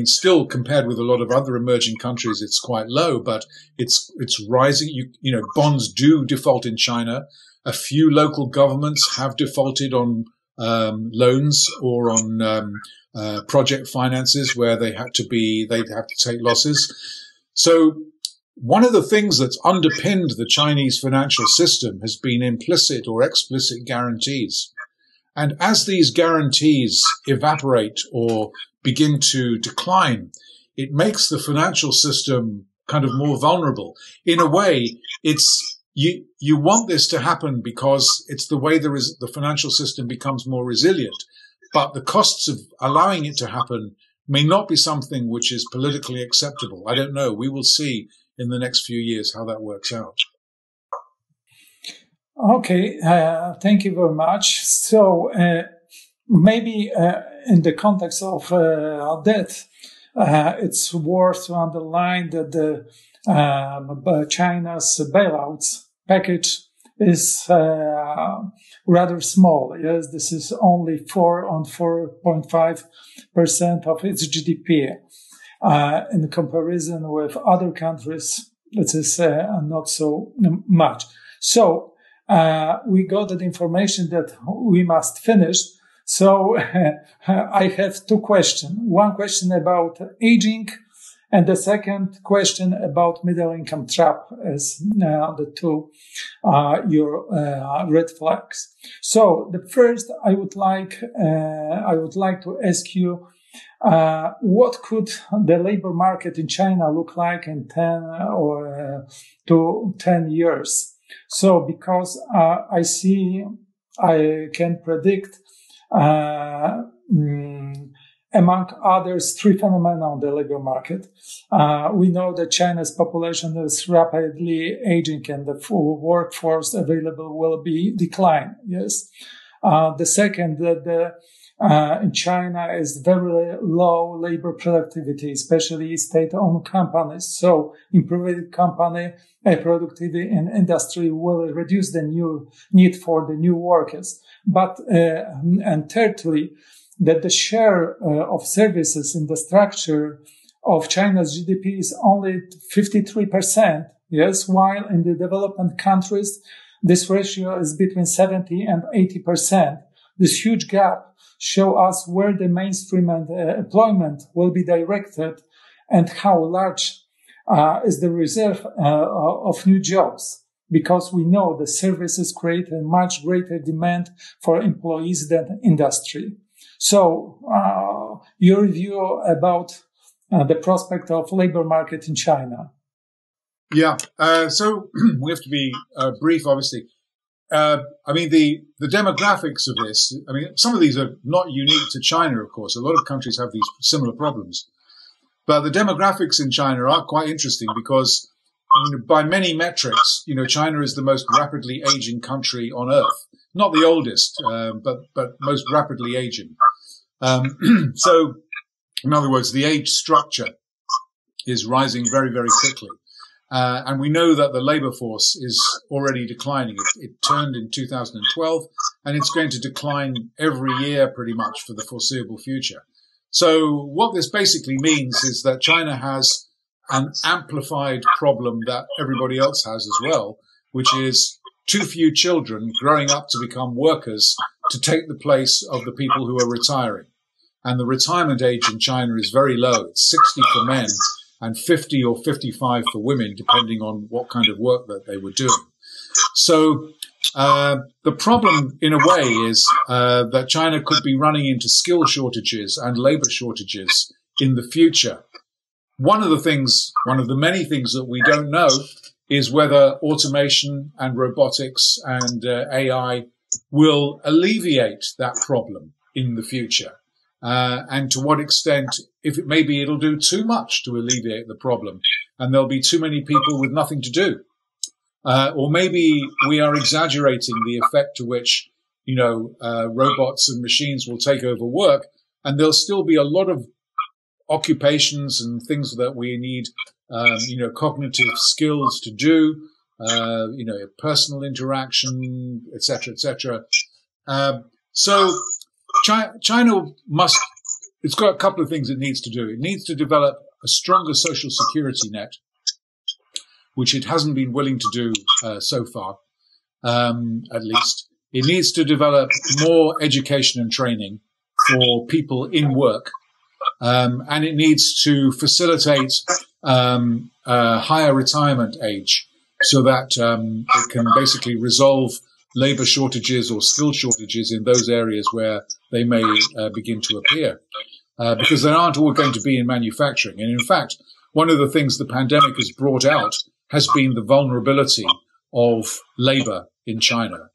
still compared with a lot of other emerging countries, it's quite low, but it's rising. Bonds do default in China. A few local governments have defaulted on loans or on project finances where they'd have to take losses. So one of the things that's underpinned the Chinese financial system has been implicit or explicit guarantees. And as these guarantees evaporate or begin to decline, it makes the financial system kind of more vulnerable. In a way, you want this to happen because it's the way the financial system becomes more resilient. But the costs of allowing it to happen may not be something which is politically acceptable. I don't know. We will see in the next few years how that works out. Okay, thank you very much. So maybe in the context of debt, it's worth to underline that China's bailouts package is rather small. Yes, this is only 4.5% of its GDP. In comparison with other countries, it is not so much. So we got that information that we must finish. So I have two questions. One question about aging, and the second question about middle income trap as the two your red flags. So the first, I would like to ask you, what could the labor market in China look like in 10 or to 10 years? So because I can predict among others, three phenomena on the labor market. We know that China's population is rapidly aging and the full workforce available will be decline. Yes. The second, that in China is very low labor productivity, especially state-owned companies. So improved company productivity in industry will reduce the new need for the new workers. But, and thirdly, that the share of services in the structure of China's GDP is only 53%. Yes, while in the developing countries, this ratio is between 70 and 80%. This huge gap show us where the mainstream and employment will be directed and how large is the reserve of new jobs, because we know the services create a much greater demand for employees than industry. So, your view about the prospect of labor market in China? Yeah. So we have to be brief, obviously. I mean, the demographics of this, I mean, some of these are not unique to China, of course. A lot of countries have these similar problems. But the demographics in China are quite interesting because, by many metrics, China is the most rapidly aging country on earth. Not the oldest, but most rapidly aging. So, in other words, the age structure is rising very, very quickly. And we know that the labor force is already declining. It turned in 2012, and it's going to decline every year pretty much for the foreseeable future. So what this basically means is that China has an amplified problem that everybody else has as well, which is too few children growing up to become workers to take the place of the people who are retiring. And the retirement age in China is very low. It's 60 for men and 50 or 55 for women, depending on what kind of work that they were doing. So the problem, in a way, is that China could be running into skill shortages and labor shortages in the future. One of the many things that we don't know is whether automation and robotics and AI will alleviate that problem in the future. And to what extent, maybe it'll do too much to alleviate the problem and there'll be too many people with nothing to do. Or maybe we are exaggerating the effect to which, robots and machines will take over work, and there'll still be a lot of occupations and things that we need, cognitive skills to do, personal interaction, etc., etc. So China it's got a couple of things it needs to do. It needs to develop a stronger social security net, which it hasn't been willing to do so far, at least. It needs to develop more education and training for people in work, and it needs to facilitate a higher retirement age so that it can basically resolve labor shortages or skill shortages in those areas where they may begin to appear, because they aren't all going to be in manufacturing. And in fact, one of the things the pandemic has brought out has been the vulnerability of labor in China,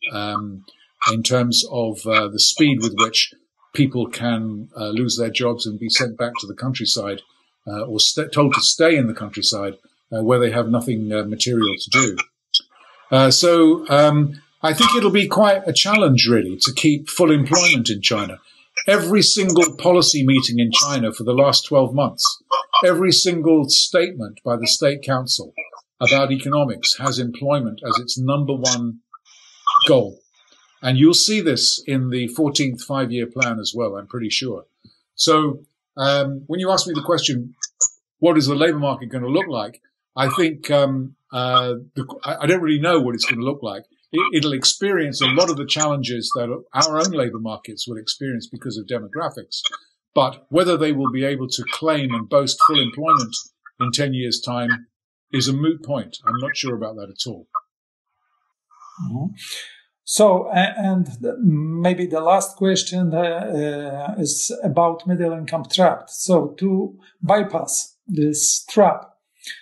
in terms of the speed with which people can lose their jobs and be sent back to the countryside, or told to stay in the countryside where they have nothing material to do. So I think it'll be quite a challenge, really, to keep full employment in China. Every single policy meeting in China for the last 12 months, every single statement by the State Council about economics has employment as its number one goal. And you'll see this in the 14th five-year plan as well, I'm pretty sure. So when you ask me the question, what is the labor market going to look like? I think I don't really know what it's going to look like. It'll experience a lot of the challenges that our own labor markets will experience because of demographics. But whether they will be able to claim and boast full employment in 10 years' time is a moot point. I'm not sure about that at all. Mm-hmm. So, and maybe the last question is about middle income trap. So to bypass this trap,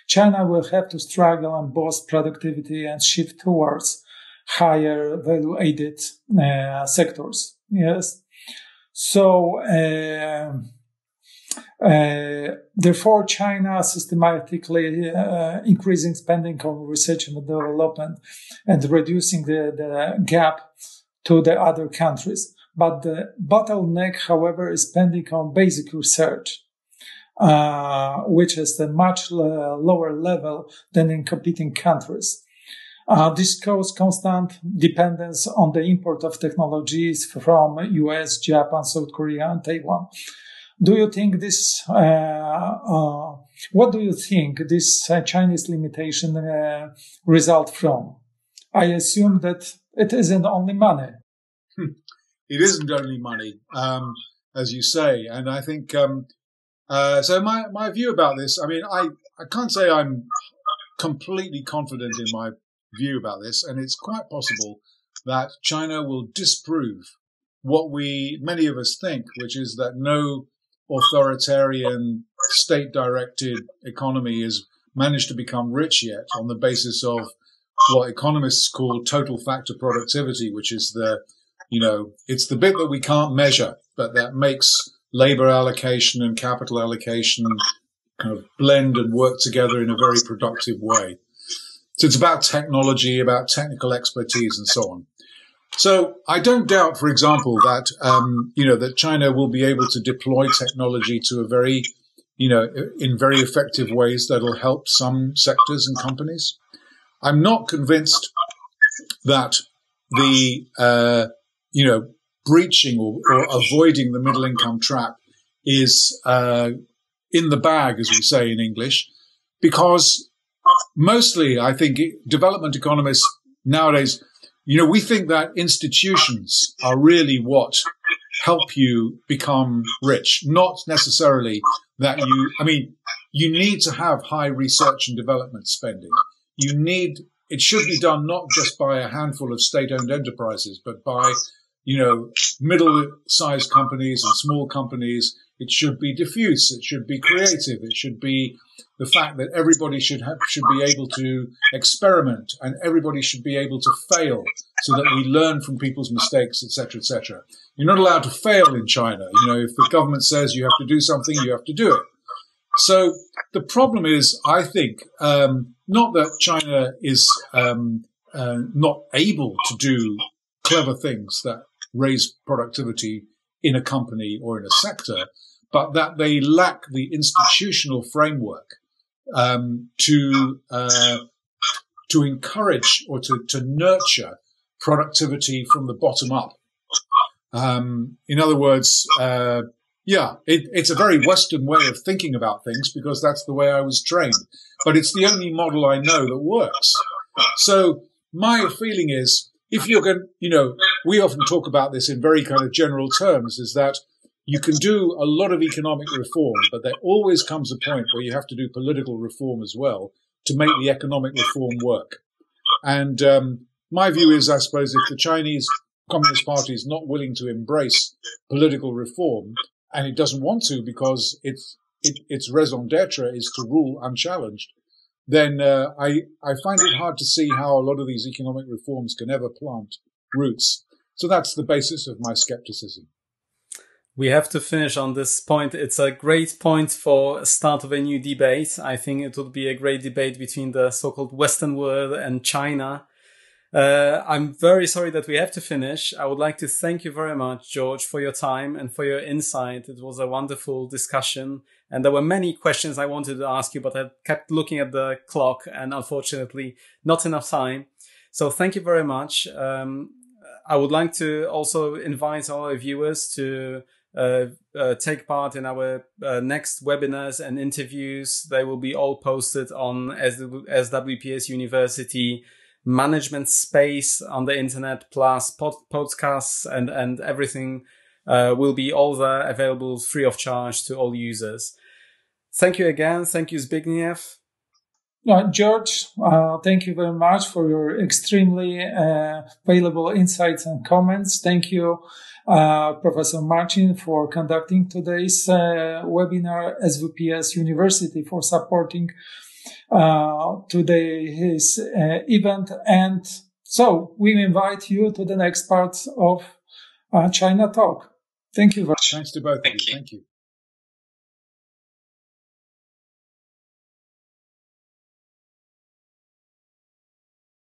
China will have to struggle and boost productivity and shift towards higher value-added sectors. Yes. So Therefore, China systematically increasing spending on research and development and reducing the gap to the other countries. But the bottleneck, however, is spending on basic research, which is a much lower level than in competing countries. This causes constant dependence on the import of technologies from US, Japan, South Korea, and Taiwan. Do you think this, what do you think this Chinese limitation result from? I assume that it isn't only money. It isn't only money, as you say. And I think, so my view about this, I mean, I can't say I'm completely confident in my view about this. And it's quite possible that China will disprove what many of us think, which is that no authoritarian state-directed economy has managed to become rich yet on the basis of what economists call total factor productivity, which is it's the bit that we can't measure, but that makes labor allocation and capital allocation kind of blend and work together in a very productive way. So it's about technology, about technical expertise and so on. So I don't doubt, for example, that, that China will be able to deploy technology to a very, in very effective ways that'll help some sectors and companies. I'm not convinced that the, breaching or avoiding the middle income trap is, in the bag, as we say in English, because mostly I think development economists nowadays, we think that institutions are really what help you become rich, not necessarily that you need to have high research and development spending. It should be done not just by a handful of state-owned enterprises, but by, middle-sized companies and small companies. It should be diffuse. It should be creative. It should be the fact that everybody should be able to experiment and everybody should be able to fail so that we learn from people's mistakes, etc., etc. You're not allowed to fail in China. If the government says you have to do something, you have to do it. So the problem is, I think, not that China is not able to do clever things that raise productivity in a company or in a sector, but that they lack the institutional framework to encourage or to nurture productivity from the bottom up. In other words, it's a very Western way of thinking about things because that's the way I was trained, but it's the only model I know that works. So my feeling is, if you're going, we often talk about this in very kind of general terms, is that you can do a lot of economic reform, but there always comes a point where you have to do political reform as well to make the economic reform work. And my view is, I suppose, if the Chinese Communist Party is not willing to embrace political reform, and it doesn't want to because its raison d'etre is to rule unchallenged, then I find it hard to see how a lot of these economic reforms can ever plant roots. So that's the basis of my skepticism. We have to finish on this point. It's a great point for a start of a new debate. I think it would be a great debate between the so-called Western world and China. I'm very sorry that we have to finish. I would like to thank you very much, George, for your time and for your insight. It was a wonderful discussion. And there were many questions I wanted to ask you, but I kept looking at the clock and unfortunately not enough time. So thank you very much. I would like to also invite all our viewers to take part in our next webinars and interviews. They will be all posted on SWPS University management space on the internet, plus podcasts and everything will be all there, available free of charge to all users. Thank you again. Thank you, Zbigniew. George, thank you very much for your extremely valuable insights and comments. Thank you, Professor Marcin, for conducting today's webinar, SWPS University for supporting today's event. And so we invite you to the next part of China Talk. Thank you very much. Thanks to both of you. Thank you.